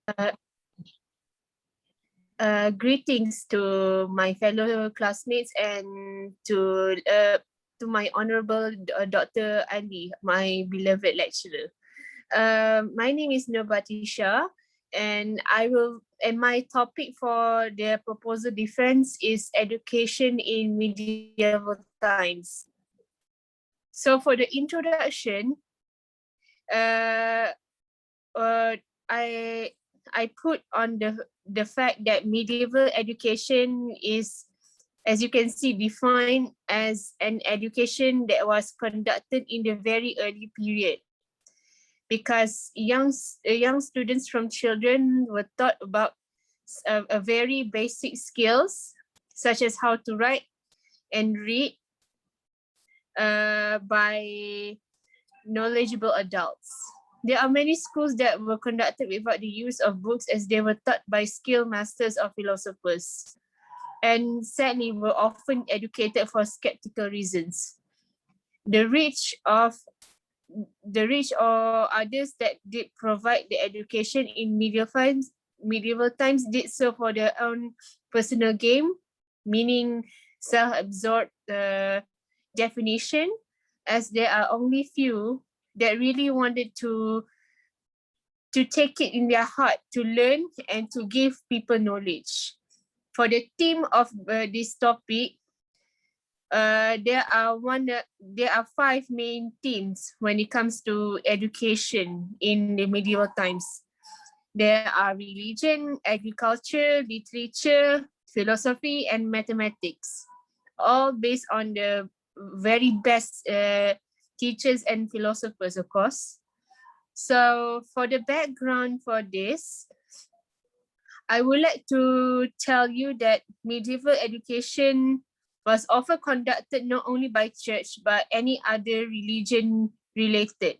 Uh, Greetings to my fellow classmates and to my honorable Dr. Ali, my beloved lecturer. My name is Nurbatisha, and my topic for the proposal defense is education in medieval times. So for the introduction, uh, uh, I I put on the fact that medieval education is, as you can see, defined as an education that was conducted in the very early period, because young students from children were taught about a very basic skills such as how to write and read by knowledgeable adults. There are many schools that were conducted without the use of books, as they were taught by skilled masters or philosophers, and sadly were often educated for skeptical reasons. The rich or others that did provide the education in medieval times did so for their own personal gain, meaning self-absorbed definition, as there are only few that really wanted to take it in their heart to learn and to give people knowledge. For the theme of this topic, there are 5 main themes when it comes to education in the medieval times. There are religion, agriculture, literature, philosophy, and mathematics, all based on the very best teachers and philosophers, of course. So for the background for this, I would like to tell you that medieval education was often conducted not only by church but any other religion related,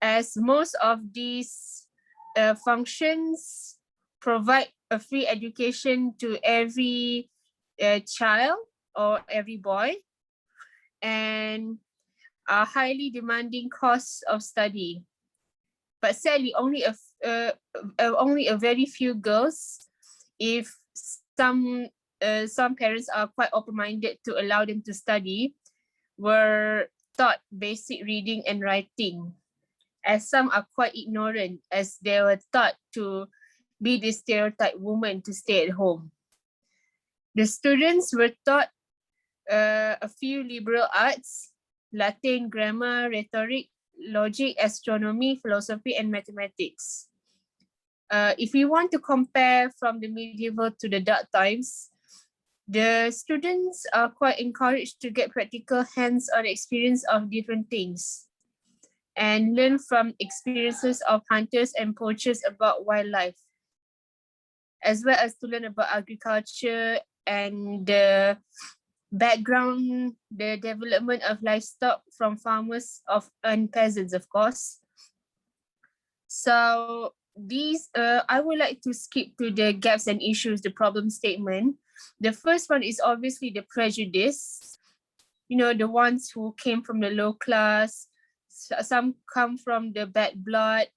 as most of these functions provide a free education to every child or every boy, and are highly demanding costs of study. But sadly, only a very few girls, if some parents are quite open-minded to allow them to study, were taught basic reading and writing, as some are quite ignorant, as they were taught to be the stereotype woman to stay at home. The students were taught a few liberal arts: Latin, grammar, rhetoric, logic, astronomy, philosophy, and mathematics. If we want to compare from the medieval to the dark times, the students are quite encouraged to get practical hands-on experience of different things and learn from experiences of hunters and poachers about wildlife, as well as to learn about agriculture and the background, the development of livestock from farmers and peasants, of course. So I would like to skip to the gaps and issues, the problem statement. The first one is obviously the prejudice. The ones who came from the low class, some come from the bad blood,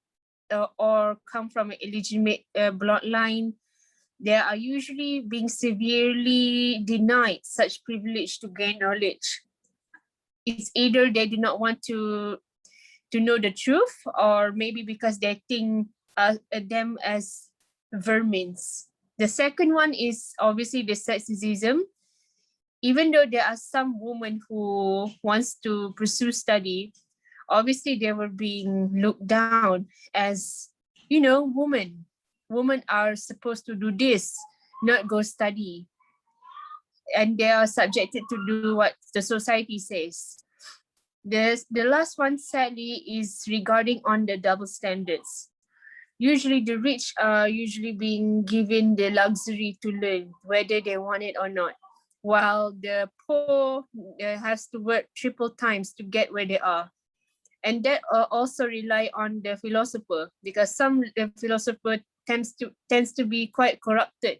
or come from an illegitimate bloodline. They are usually being severely denied such privilege to gain knowledge. It's either they do not want to know the truth, or maybe because they think them as vermins. The second one is obviously the sexism. Even though there are some women who wants to pursue study, obviously they were being looked down as, women are supposed to do this, not go study, and they are subjected to do what the society says. The last one, sadly, is regarding on the double standards. Usually the rich are usually being given the luxury to learn whether they want it or not, while the poor has to work triple times to get where they are. And that also rely on the philosopher, because the philosopher tends to be quite corrupted,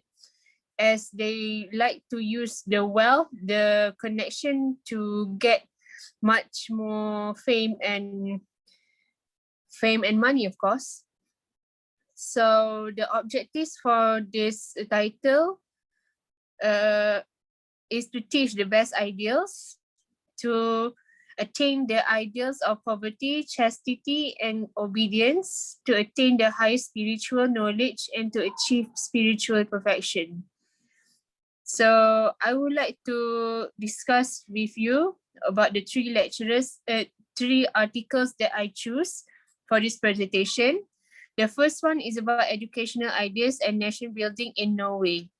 as they like to use the wealth, the connection, to get much more fame and money, of course. So the objectives for this title is to teach the best ideals, to attain the ideals of poverty, chastity, and obedience, to attain the highest spiritual knowledge, and to achieve spiritual perfection. So I would like to discuss with you about the three articles that I choose for this presentation. The first one is about educational ideas and nation building in Norway.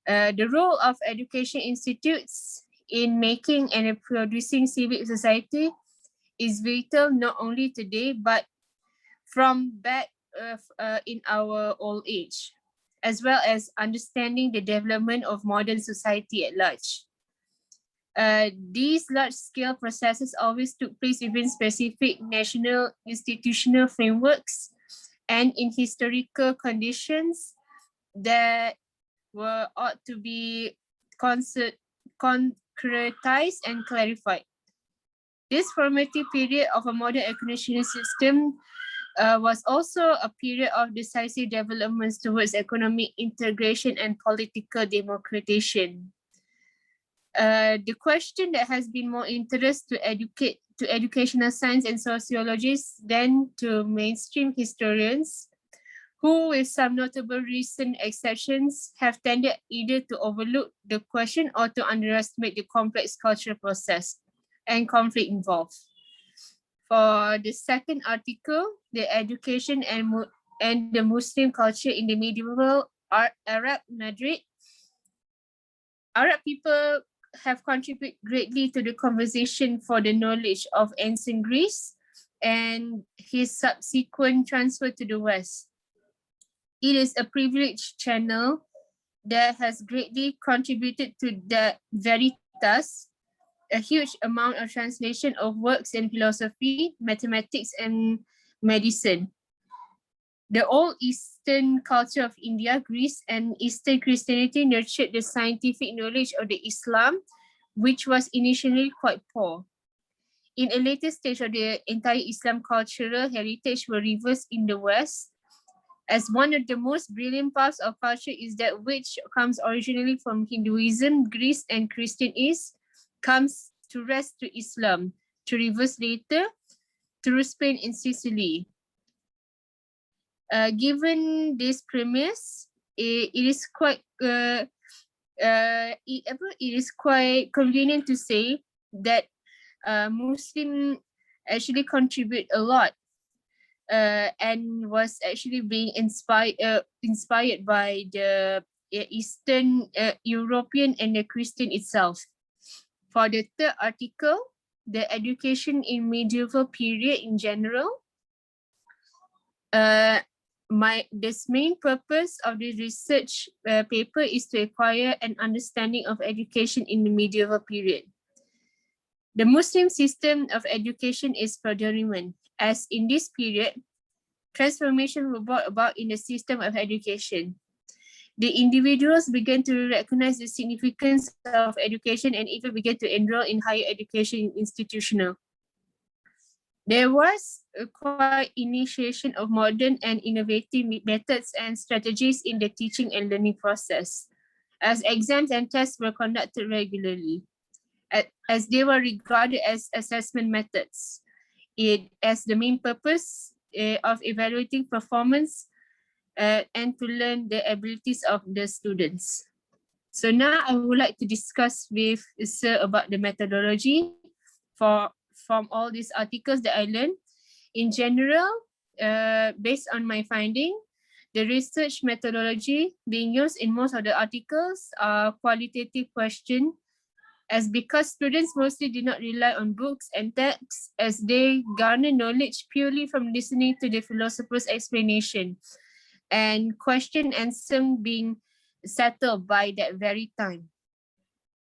The role of education institutes in making and producing civic society is vital not only today, but from back in our old age, as well as understanding the development of modern society at large. These large-scale processes always took place within specific national institutional frameworks and in historical conditions that were ought to be concretized and clarified. This formative period of a modern educational system was also a period of decisive developments towards economic integration and political democratization. The question that has been more interest to educational science and sociologists than to mainstream historians, who with some notable recent exceptions have tended either to overlook the question or to underestimate the complex cultural process and conflict involved. For the second article, the education and the Muslim culture in the medieval Arab Madrid, Arab people have contributed greatly to the conversation for the knowledge of ancient Greece and his subsequent transfer to the West. It is a privileged channel that has greatly contributed to the Veritas, a huge amount of translation of works in philosophy, mathematics, and medicine. The old Eastern culture of India, Greece, and Eastern Christianity nurtured the scientific knowledge of the Islam, which was initially quite poor. In a later stage of the entire Islam cultural heritage were reversed in the West, as one of the most brilliant parts of culture is that which comes originally from Hinduism, Greece, and Christian East, comes to rest to Islam, to reverse later through Spain and Sicily. Given this premise, it is quite convenient to say that Muslim actually contribute a lot and was actually being inspired by the Eastern European and the Christian itself. For the third article, the education in medieval period in general, this main purpose of the research paper is to acquire an understanding of education in the medieval period. The Muslim system of education is predominant, as in this period, transformation were brought about in the system of education. The individuals began to recognize the significance of education and even began to enroll in higher education institutional. There was a quiet initiation of modern and innovative methods and strategies in the teaching and learning process, as exams and tests were conducted regularly, as they were regarded as assessment methods. It as the main purpose of evaluating performance and to learn the abilities of the students. So now I would like to discuss with Sir about the methodology from all these articles that I learned. In general, based on my finding, the research methodology being used in most of the articles are qualitative question, as because students mostly do not rely on books and texts, as they garner knowledge purely from listening to the philosopher's explanation and question answer being settled by that very time.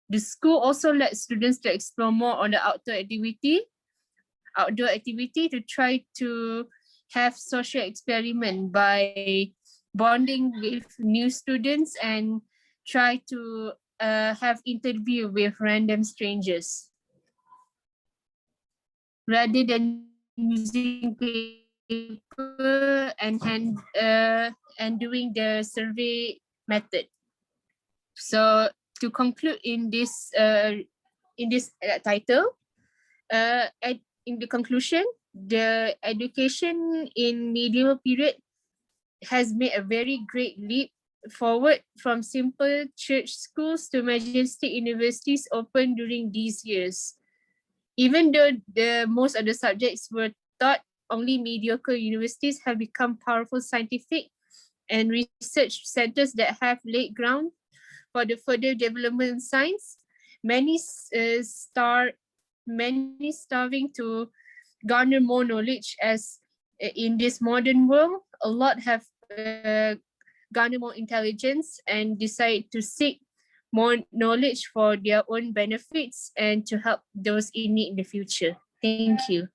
The school also lets students to explore more on the outdoor activity to try to have social experiment by bonding with new students and try to have interview with random strangers rather than using paper paper and doing the survey method. So to conclude in this title, in the conclusion, the education in medieval period has made a very great leap forward from simple church schools to majestic universities opened during these years. Even though the most of the subjects were taught, only mediocre universities have become powerful scientific and research centers that have laid ground for the further development of science. Many starving to garner more knowledge, as in this modern world, a lot have garner more intelligence and decide to seek more knowledge for their own benefits and to help those in need in the future. Thank you.